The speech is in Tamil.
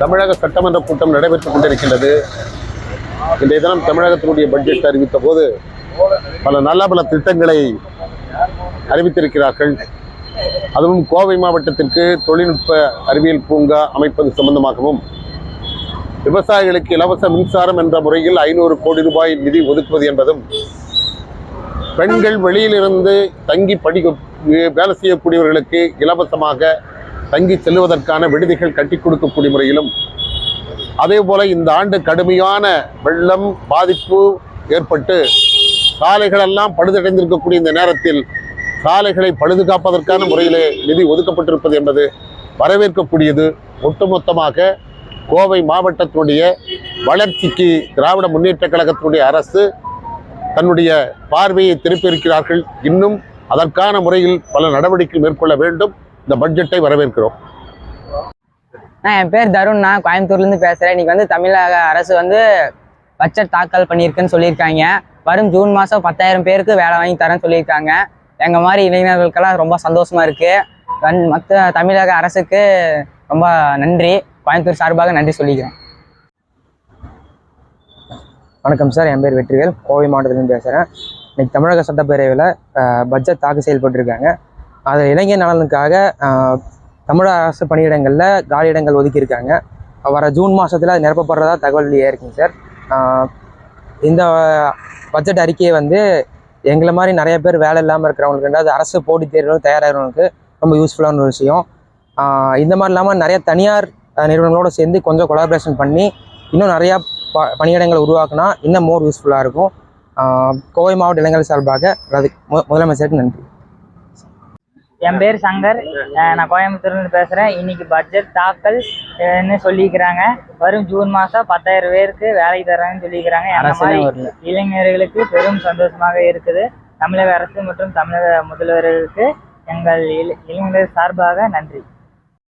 தமிழக சட்டமன்ற கூட்டம் நடைபெற்றுக் கொண்டிருக்கின்றது. இன்றைய தினம் தமிழகத்தினுடைய பட்ஜெட் அறிவித்த போது பல நல்ல பல திட்டங்களை அறிவித்திருக்கிறார்கள். அதுவும் கோவை மாவட்டத்திற்கு தொழில்நுட்ப அறிவியல் பூங்கா அமைப்பது சம்பந்தமாகவும், விவசாயிகளுக்கு இலவச மின்சாரம் என்ற முறையில் 500 கோடி ரூபாய் நிதி ஒதுக்குவது என்பதும், பெண்கள் வெளியிலிருந்து தங்கி வேலை செய்யக்கூடியவர்களுக்கு இலவசமாக தங்கி செல்வதற்கான விடுதிகள் கட்டி கொடுக்கக்கூடிய முறையிலும், அதே போல இந்த ஆண்டு கடுமையான வெள்ளம் பாதிப்பு ஏற்பட்டு சாலைகளெல்லாம் பழுதடைந்திருக்கக்கூடிய இந்த நேரத்தில் சாலைகளை பழுதுகாப்பதற்கான முறையிலே நிதி ஒதுக்கப்பட்டிருப்பது என்பது வரவேற்கக்கூடியது. ஒட்டுமொத்தமாக கோவை மாவட்டத்தினுடைய வளர்ச்சிக்கு திராவிட முன்னேற்ற கழகத்தினுடைய அரசு தன்னுடைய பார்வையை திருப்பியிருக்கிறார்கள். இன்னும் அதற்கான முறையில் பல நடவடிக்கை மேற்கொள்ள வேண்டும். இந்த பட்ஜெட்டை வரவேற்கிறோம். என் பேர் தருண், நான் கோயம்புத்தூர்லேருந்து பேசுகிறேன். இன்றைக்கி தமிழக அரசு பட்ஜெட் தாக்கல் பண்ணியிருக்குன்னு சொல்லியிருக்காங்க. வரும் ஜூன் மாதம் 10,000 பேருக்கு வேலை வாங்கி தரேன்னு சொல்லியிருக்காங்க. எங்கள் மாதிரி இளைஞர்களுக்கெல்லாம் ரொம்ப சந்தோஷமாக இருக்குது. மற்ற தமிழக அரசுக்கு ரொம்ப நன்றி. கோயம்புத்தூர் சார்பாக நன்றி சொல்லிக்கிறேன். வணக்கம் சார், என் பேர் வெற்றிவேல், கோவை மாவட்டத்திலேருந்து பேசுகிறேன். இன்றைக்கி தமிழக சட்டப்பேரவையில் பட்ஜெட் தாக்கல் செயல்பட்டுருக்காங்க. அதில் இளைஞர் நலனுக்காக தமிழக அரசு பணியிடங்களில் காலியிடங்கள் ஒதுக்கியிருக்காங்க. வர ஜூன் மாதத்தில் அது நிரப்பப்படுறதா தகவல் இருக்குங்க சார். இந்த பட்ஜெட் அறிக்கையை எங்களை மாதிரி நிறைய பேர் வேலை இல்லாமல் இருக்கிறவங்களுக்கு, ரெண்டாவது அரசு போட்டித் தேர்வு தயாராகிறவங்களுக்கு ரொம்ப யூஸ்ஃபுல்லான ஒரு விஷயம். இந்த மாதிரி இல்லாமல் நிறைய தனியார் நிறுவனங்களோடு சேர்ந்து கொஞ்சம் கொலாபரேஷன் பண்ணி இன்னும் நிறையா பணியிடங்களை உருவாக்குனா இன்னும் மோர் யூஸ்ஃபுல்லாக இருக்கும். கோவை மாவட்ட இளைஞர்கள் சார்பாக முதலமைச்சருக்கு நன்றி. என் பேர் சங்கர், நான் கோயம்புத்தூர்லேருந்து பேசுகிறேன். இன்னைக்கு பட்ஜெட் தாக்கல் சொல்லிக்கிறாங்க. வரும் ஜூன் மாதம் 10,000 பேருக்கு வேலை தராங்கன்னு சொல்லிக்கிறாங்க. அந்த மாதிரி இளைஞர்களுக்கு பெரும் சந்தோஷமாக இருக்குது. தமிழக அரசு மற்றும் தமிழக முதல்வர்களுக்கு எங்கள் இளைஞர்கள் சார்பாக நன்றி.